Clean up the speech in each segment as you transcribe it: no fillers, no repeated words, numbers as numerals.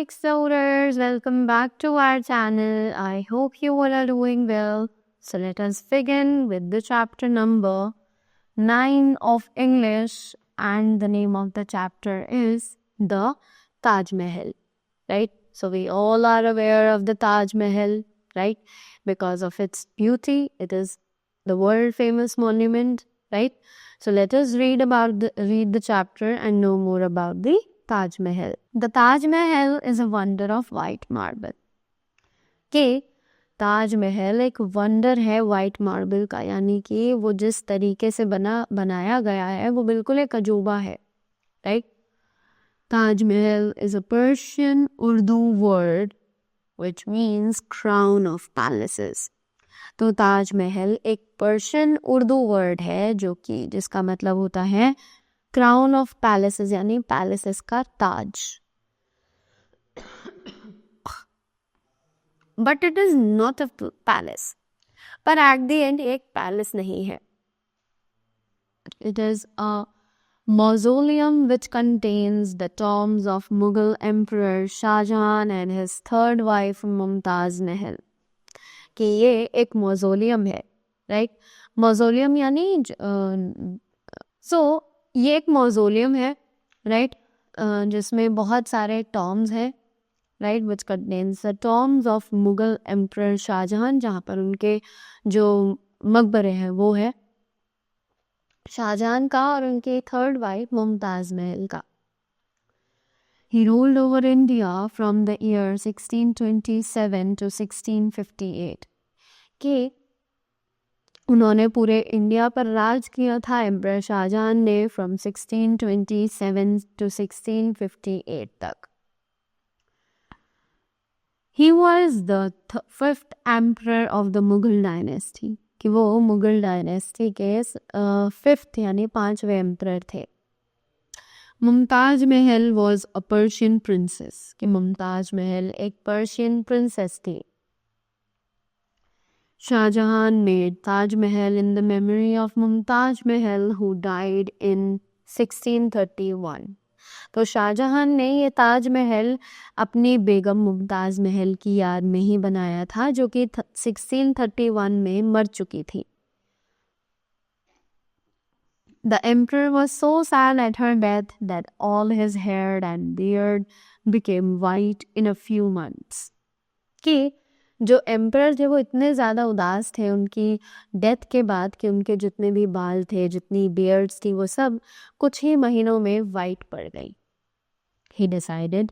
explorers, welcome back to our channel. I hope you all are doing well. So let us begin with the chapter number 9 of English, and the name of the chapter is the Taj Mahal, right? So we all are aware of the Taj Mahal, right? Because of its beauty, it is the world famous monument, right? So let us read the chapter and know more about the Taj Mahal. The Taj Mahal is a wonder of white marble. कि ताज महल एक wonder है white marble का, यानी कि वो जिस तरीके से बनाया गया है वो बिल्कुल एक अजूबा है, right? Taj Mahal is a Persian Urdu word which means crown of palaces. तो ताज महल एक पर्शियन उर्दू वर्ड है जो कि जिसका मतलब होता है क्राउन ऑफ पैलेसेस, यानी पैलेसेस का ताज. But it is not a palace. पर एट द एंड एक पैलेस नहीं है. It is a mausoleum which contains the tombs of Mughal Emperor Shah Jahan and his third wife Mumtaz Mahal. कि ये एक मौजोलियम है, राइट? मौजोलियम यानी ये एक मौजोलियम है, राइट? जिसमें बहुत सारे टॉम्स हैं, right? Which contains the tombs of Mughal emperor Shahjahan, जहाँ पर उनके जो मकबरे हैं वो है शाहजहां का और उनके थर्ड वाइफ मुमताज महल का. He ruled over India from the year 1627 to 1658. कि उन्होंने पूरे इंडिया पर राज किया था एम्परर शाहजहां ने फ्रॉम 1627 to 1658 तक. He was the fifth emperor of the Mughal dynasty. कि वो मुगल डायनेस्टी के फिफ्थ यानी पांचवें एम्परर थे. Mumtaz Mahal was a Persian princess. कि मुमताज महल एक पर्शियन प्रिंसेस थी. Shahjahan made Taj Mahal in the memory of Mumtaz Mahal who died in 1631. तो शाहजहां ने ये ताज महल अपनी बेगम मुमताज महल की याद में ही बनाया था, जो कि 1631 में मर चुकी थी. The emperor was so sad at her death that all his hair and beard became white in a few months. कि जो एम्परर थे वो इतने ज़्यादा उदास थे उनकी डेथ के बाद कि उनके जितने भी बाल थे, जितनी बियर्ड्स थी, वो सब कुछ ही महीनों में वाइट पड़ गई. He decided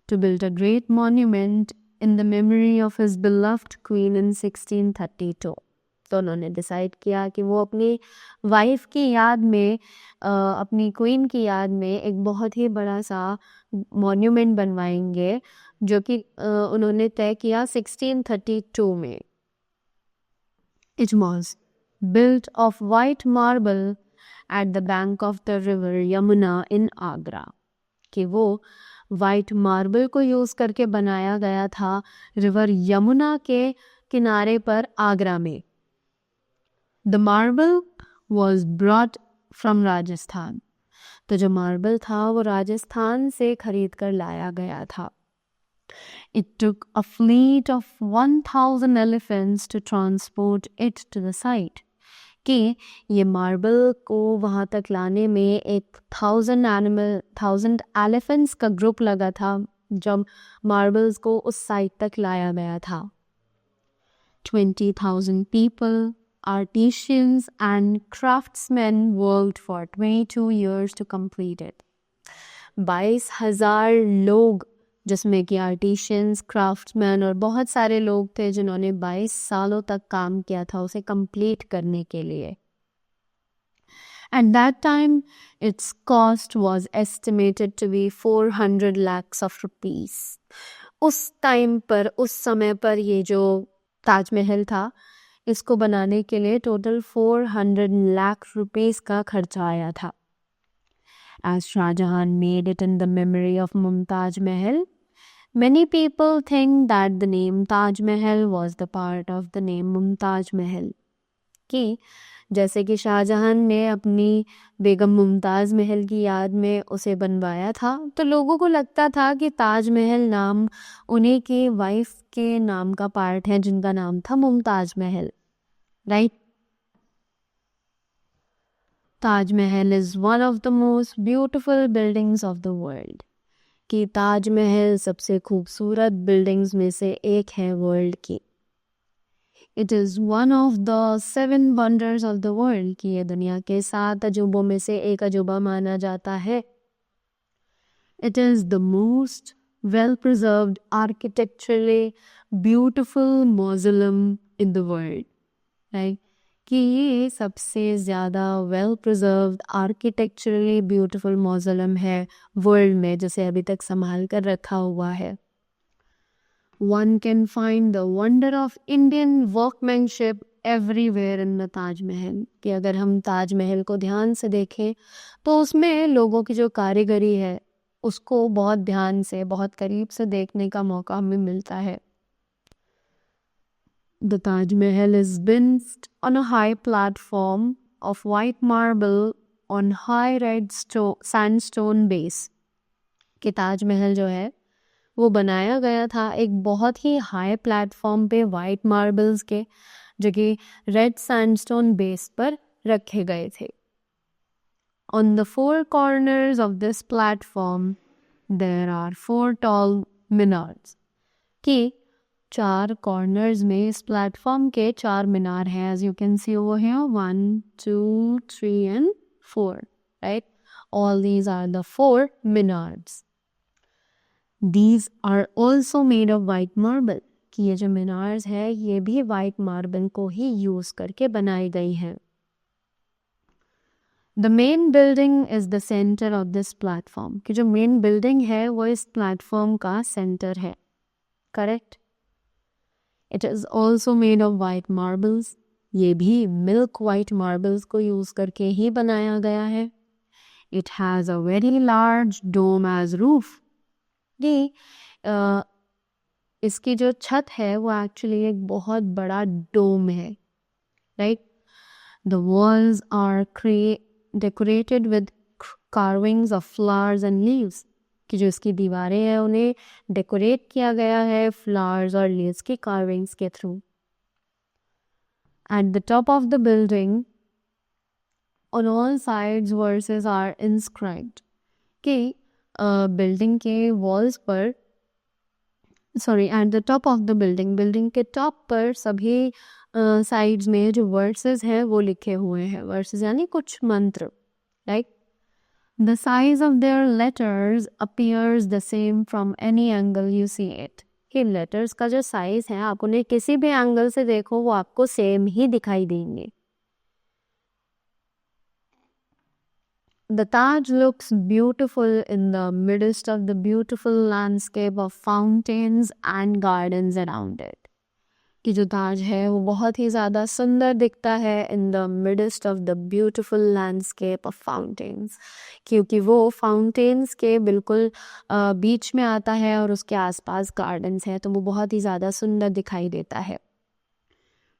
to build a great monument in the memory of his beloved queen in 1632. तो उन्होंने डिसाइड किया कि वो अपनी वाइफ की याद में अपनी क्वीन की याद में एक बहुत ही बड़ा सा मॉन्यूमेंट बनवाएंगे, जो कि उन्होंने तय किया 1632 में. It was built of white marble at the bank of the river Yamuna in Agra. कि वो वाइट मार्बल को यूज़ करके बनाया गया था रिवर यमुना के किनारे पर आगरा में. The marble was brought from Rajasthan. तो जो मार्बल था वो राजस्थान से खरीद कर लाया गया था. It took a fleet of 1000 elephants to transport it to the site. कि ये मार्बल को वहाँ तक लाने में 1000 एलिफेंट्स का ग्रुप लगा था जब मार्बल्स को उस साइट तक लाया गया था. 20,000 people, artisans and craftsmen worked for 22 years to complete it. 22,000 लोग, जिसमें कि आर्टिशियंस, क्राफ्ट्समैन और बहुत सारे लोग थे जिन्होंने 22 सालों तक काम किया था उसे कंप्लीट करने के लिए. At that time, its cost was estimated to be 400 lakhs of rupees. उस टाइम पर, उस समय पर ये जो ताजमहल था, इसको बनाने के लिए टोटल 400 लाख रुपीस का खर्चा आया था. As Shah Jahan made it in the memory of Mumtaz Mahal, many people think that the name Taj Mahal was the part of the name Mumtaz Mahal. कि जैसे कि शाहजहां ने अपनी बेगम मुमताज़ महल की याद में उसे बनवाया था, तो लोगों को लगता था कि ताजमहल नाम उन्हीं की वाइफ के नाम का पार्ट है जिनका नाम था मुमताज़ महल, right. Taj Mahal is one of the most beautiful buildings of the world, कि ताजमहल सबसे खूबसूरत बिल्डिंग्स में से एक है वर्ल्ड की। It is one of the 7 wonders of the world, कि ये दुनिया के 7 अजूबों में से एक अजूबा माना जाता है। It is the most well preserved architecturally beautiful mausoleum in the world, right. कि ये सबसे ज़्यादा well preserved architecturally beautiful mausoleum है वर्ल्ड में, जिसे अभी तक संभाल कर रखा हुआ है। One can find the wonder of Indian workmanship everywhere in the Taj Mahal, कि अगर हम ताज महल को ध्यान से देखें तो उसमें लोगों की जो कारीगरी है उसको बहुत ध्यान से, बहुत करीब से देखने का मौका हमें मिलता है। The Taj Mahal is built on a high platform of white marble on high red sandstone base, कि ताज महल जो है वो बनाया गया था एक बहुत ही हाई प्लेटफॉर्म पे वाइट मार्बल्स के, जो कि रेड सैंडस्टोन बेस पर रखे गए थे। On the 4 corners of this platform there are 4 tall minars, कि 4 कॉर्नर्स में इस प्लेटफॉर्म के 4 मीनार हैं, as you can see over here 1 2 3 and 4, right. All these are the 4 minars. These are also made of white marble, कि ये जो minars है ये भी वाइट मार्बल को ही यूज करके बनाई गई हैं। The main building is the center of this platform, कि जो मेन बिल्डिंग है वो इस प्लेटफॉर्म का सेंटर है, correct. It is also made of white marbles, ये भी मिल्क वाइट मार्बल्स को यूज करके ही बनाया गया है। It has a very large dome as roof, कि इसकी जो छत है वो एक्चुअली एक बहुत बड़ा डोम है, right. The walls are decorated with carvings of flowers and leaves, कि जो इसकी दीवारें हैं उन्हें डेकोरेट किया गया है फ्लावर्स और लीव्स की कार्विंग्स के थ्रू। At the top of the building on all sides verses are inscribed, कि बिल्डिंग के वॉल्स पर, sorry, at the top of the building के टॉप पर सभी साइड्स में जो वर्सेस हैं वो लिखे हुए हैं। वर्सेस यानी कुछ मंत्र, right. The size of their letters appears the same from any angle you see it, कि लेटर्स का जो साइज है आप उन्हें किसी भी एंगल से देखो वो आपको सेम ही दिखाई देंगे। The Taj looks beautiful in the midst of the beautiful landscape of fountains and gardens around it, कि जो ताज है वो बहुत ही ज़्यादा सुंदर दिखता है in the midst of the beautiful landscape of fountains, क्योंकि वो फाउंटेन्स के बिल्कुल बीच में आता है और उसके आसपास गार्डन्स हैं, तो वो बहुत ही ज़्यादा सुंदर दिखाई देता है।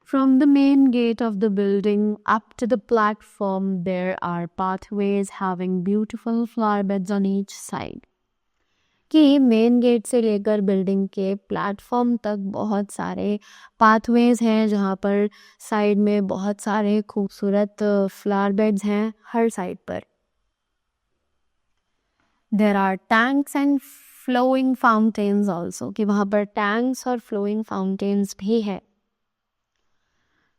From the main gate of the building up to the platform, there are pathways having beautiful flower beds on each side, कि मेन गेट से लेकर बिल्डिंग के प्लेटफॉर्म तक बहुत सारे पाथवेज हैं जहाँ पर साइड में बहुत सारे खूबसूरत फ्लावर बेड्स हैं हर साइड पर। There are tanks and flowing fountains also, कि वहाँ पर टैंक्स और फ्लोइंग फाउंटेन्स भी है।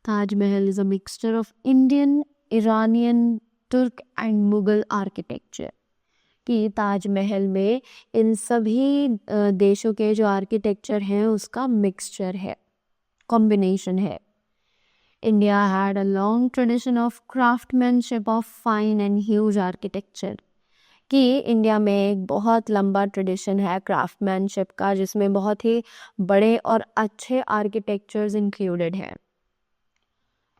Taj Mahal is a mixture of Indian, Iranian, Turk and Mughal architecture, कि ताज महल में इन सभी देशों के जो आर्किटेक्चर हैं उसका मिक्सचर है, कॉम्बिनेशन है। India had a long tradition of craftsmanship of fine and huge architecture, कि इंडिया में एक बहुत लंबा ट्रेडिशन है क्राफ्टमैनशिप का जिसमें बहुत ही बड़े और अच्छे आर्किटेक्चर्स इंक्लूडेड हैं।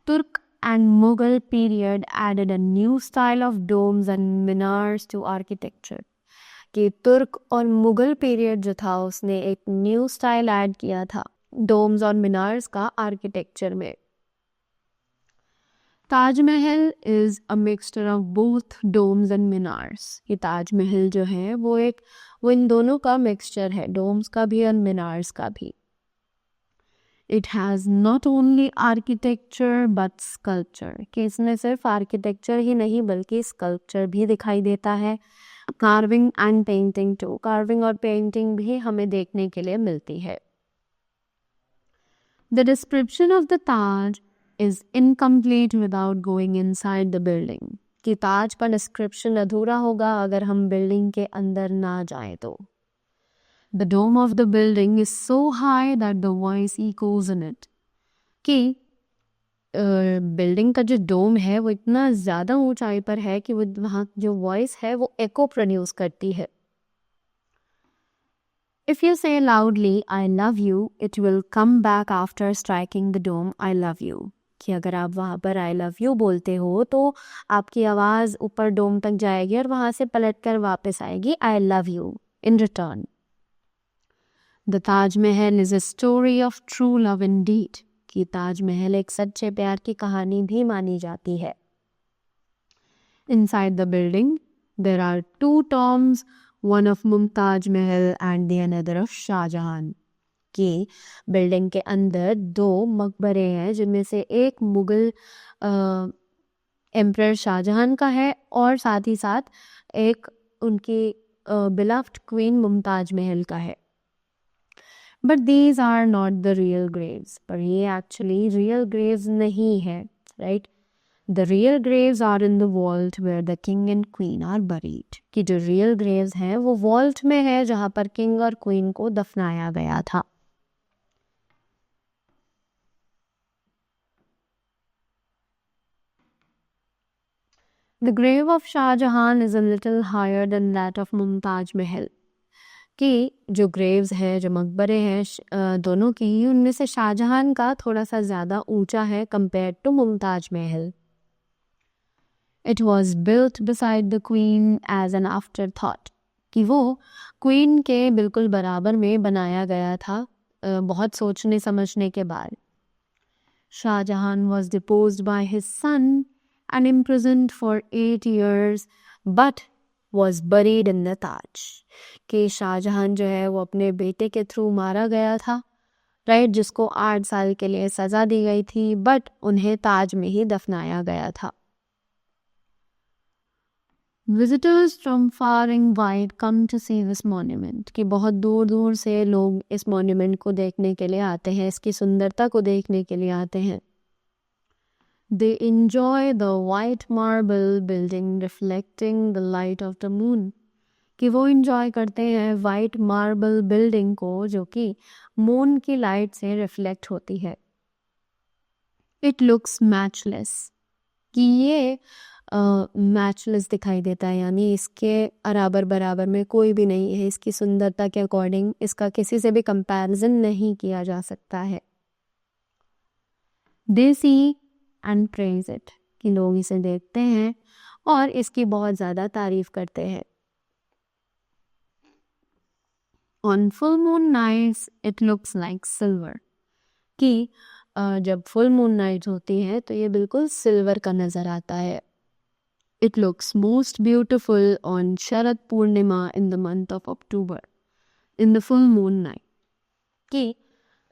Turk and Mughal period added a new style of domes and minars to architecture, कि तुर्क और मुगल पीरियड जो था उसने एक न्यू स्टाइल ऐड किया था डोम्स और मिनार्स का आर्किटेक्चर में। Taj Mahal is a mixture of both domes and minars. ये ताजमहल जो है वो इन दोनों का मिक्सचर है, डोम्स का भी और मीनार्स का भी। It has not only architecture but sculpture, कि इसमें सिर्फ आर्किटेक्चर ही नहीं बल्कि स्कल्पचर भी दिखाई देता है। Carving and painting too, carving और पेंटिंग भी हमें देखने के लिए मिलती है। The description of the Taj is incomplete without going inside the building, कि ताज का डिस्क्रिप्शन अधूरा होगा अगर हम बिल्डिंग के अंदर ना जाए तो। The dome of the building is so high that the voice echoes in it, कि बिल्डिंग का जो डोम है वो इतना ज़्यादा ऊंचाई पर है कि वो वहाँ जो वॉइस है वो एको प्रोड्यूस करती है। If you say loudly I love you, it will come back after striking the dome I love you, कि अगर आप वहाँ पर I love you बोलते हो तो आपकी आवाज़ ऊपर डोम तक जाएगी और वहाँ से पलट कर वापस आएगी I love you in return. The Taj Mahal is a story of true love indeed, कि ताजमहल एक सच्चे प्यार की कहानी भी मानी जाती है। Inside the building there are two tombs, one of Mumtaz Mahal and the another of Shahjahan, कि बिल्डिंग के अंदर दो मकबरे हैं जिनमें से एक मुगल एम्परर शाहजहां का है और साथ ही साथ एक उनकी बिलव्ड क्वीन मुमताज महल का है। But these are not the real graves, पर ये actually real graves नहीं है, right? The real graves are in the vault where the king and queen are buried, कि जो real graves हैं वो vault में है जहाँ पर king और queen को दफनाया गया था। The grave of Shah Jahan is a little higher than that of Mumtaz Mahal, कि जो ग्रेव्स है जो मकबरे हैं दोनों के ही उनमें से शाहजहां का थोड़ा सा ज़्यादा ऊंचा है compare to Mumtaz Mahal. It was built beside the queen as an afterthought, कि वो क्वीन के बिल्कुल बराबर में बनाया गया था बहुत सोचने समझने के बाद। Shah Jahan was deposed by his son and imprisoned for 8 years but was buried in the Taj, कि शाहजहां जो है वो अपने बेटे के थ्रू मारा गया था, राइट, जिसको 8 साल के लिए सज़ा दी गई थी, बट उन्हें ताज में ही दफनाया गया था। Visitors from far and wide come to see this monument, कि बहुत दूर दूर से लोग इस monument को देखने के लिए आते हैं, इसकी सुंदरता को देखने के लिए आते हैं। They enjoy the white marble building reflecting the light of the moon, कि वो enjoy करते हैं white marble building को जो कि moon की light से reflect होती है। It looks matchless, कि ये matchless दिखाई देता है, यानी इसके बराबर बराबर में कोई भी नहीं है, इसकी सुंदरता के अकॉर्डिंग इसका किसी से भी कंपैरिजन नहीं किया जा सकता है। They see and praise it, कि लोग इसे देखते हैं और इसकी बहुत ज़्यादा तारीफ करते हैं। On full moon nights it looks like silver, कि जब फुल मून नाइट होती है तो ये बिल्कुल सिल्वर का नज़र आता है। It looks most beautiful on Sharad Purnima in the month of October, in the full moon night, कि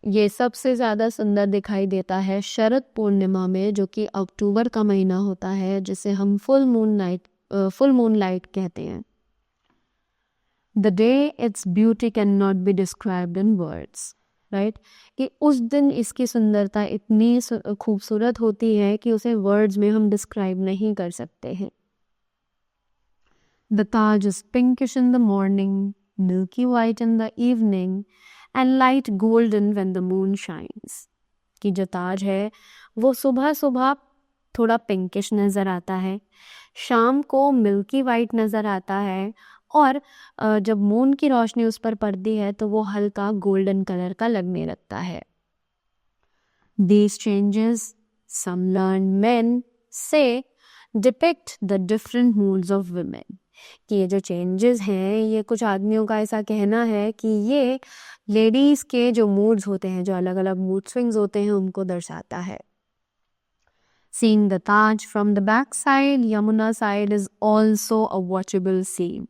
ये सबसे ज़्यादा सुंदर दिखाई देता है शरद पूर्णिमा में, जो कि अक्टूबर का महीना होता है, जिसे हम फुल मून लाइट कहते हैं। The day its beauty can not be described in words, right, कि उस दिन इसकी सुंदरता इतनी खूबसूरत होती है कि उसे वर्ड्स में हम डिस्क्राइब नहीं कर सकते हैं। The Taj is pinkish in the morning, milky white in the evening and light golden when the moon shines, कि जो ताज है वो सुबह सुबह थोड़ा पिंकिश नज़र आता है, शाम को मिल्की वाइट नज़र आता है, और जब मून की रोशनी उस पर पड़ती है तो वो हल्का गोल्डन कलर का लगने लगता है। These changes, some learned men say, depict the different moods of women, कि ये जो चेंजेस हैं ये कुछ आदमियों का ऐसा कहना है कि ये लेडीज़ के जो मूड्स होते हैं, जो अलग अलग मूड स्विंग्स होते हैं, उनको दर्शाता है। Seeing the Taj from the backside, Yamuna side is also a watchable scene.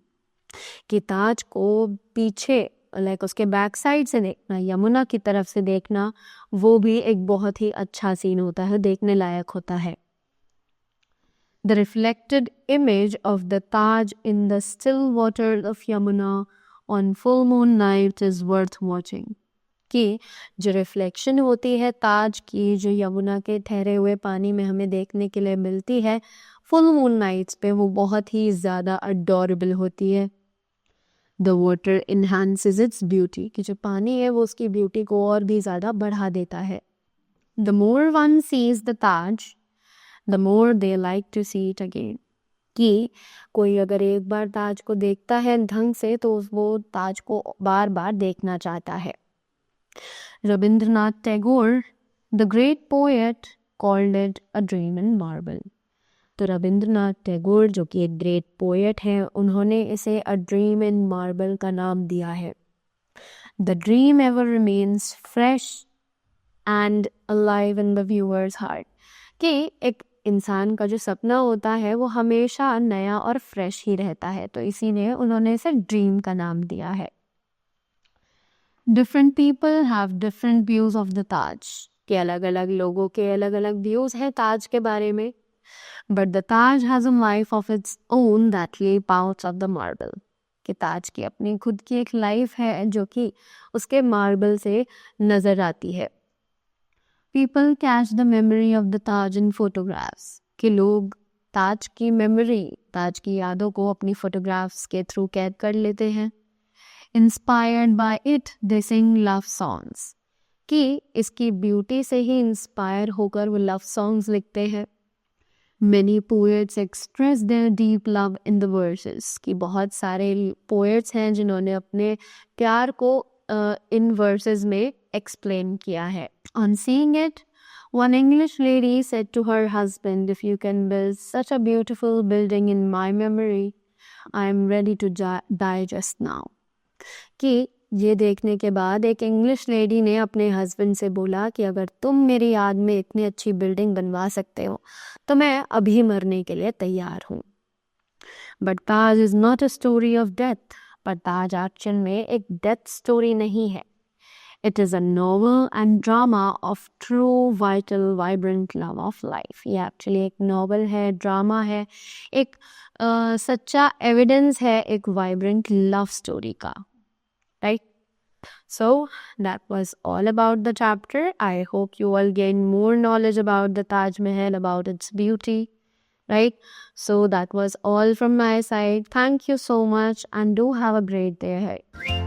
कि ताज को पीछे लाइक उसके बैक साइड से देखना, यमुना की तरफ से देखना, वो भी एक बहुत ही अच्छा सीन होता है, देखने लायक होता है. The reflected image of the Taj in the still waters of Yamuna on full moon night is worth watching. कि जो रिफ्लेक्शन होती है ताज की, जो यमुना के ठहरे हुए पानी में हमें देखने के लिए मिलती है फुल मून नाइट्स पे, वो बहुत ही ज़्यादा अडोरेबल होती है. The water enhances its beauty, कि जो पानी है वो उसकी ब्यूटी को और भी ज़्यादा बढ़ा देता है. The more one sees the Taj, the more they like to see it again. कि कोई अगर एक बार ताज को देखता है ढंग से तो वो ताज को बार बार देखना चाहता है. Rabindranath Tagore, the great poet, called it a dream in marble. तो रविंद्रनाथ टैगोर जो कि एक ग्रेट पोएट हैं, उन्होंने इसे अ ड्रीम इन मार्बल का नाम दिया है. The dream ever remains fresh and alive in the viewers heart. कि एक इंसान का जो सपना होता है वो हमेशा नया और फ्रेश ही रहता है, तो इसीलिए उन्होंने इसे ड्रीम का नाम दिया है. Different people have different views of the Taj. के अलग अलग लोगों के अलग अलग व्यूज हैं ताज के बारे में. But the Taj has a life of its own that leap out of the marble. कि ताज की अपनी खुद की एक लाइफ है जो कि उसके मार्बल से नजर आती है. People catch the memory of the Taj in photographs. कि लोग ताज की मेमोरी, ताज की यादों को अपनी फोटोग्राफ्स के थ्रू कैद कर लेते हैं. Inspired by it they sing love songs. कि इसकी ब्यूटी से ही इंस्पायर होकर वो लव सॉन्ग्स लिखते हैं. Many poets express their deep love in the verses. कि बहुत सारे poets हैं जिन्होंने अपने प्यार को इन verses में explain किया है. On seeing it, one English lady said to her husband, if you can build such a beautiful building in my memory, I am ready to die just now. कि ये देखने के बाद एक इंग्लिश लेडी ने अपने हस्बैंड से बोला कि अगर तुम मेरी याद में इतनी अच्छी बिल्डिंग बनवा सकते हो तो मैं अभी मरने के लिए तैयार हूँ. But Taj is not a story of death. पर ताज एक्चुअल में एक डेथ स्टोरी नहीं है. It is a novel and drama of true vital vibrant love of life. ये एक्चुअली एक नॉवल है, ड्रामा है, एक सच्चा एविडेंस है एक वाइब्रेंट लव स्टोरी का. Right? So that was all about the chapter. I hope you all gain more knowledge about the Taj Mahal, about its beauty. Right? So that was all from my side. Thank you so much and do have a great day ahead.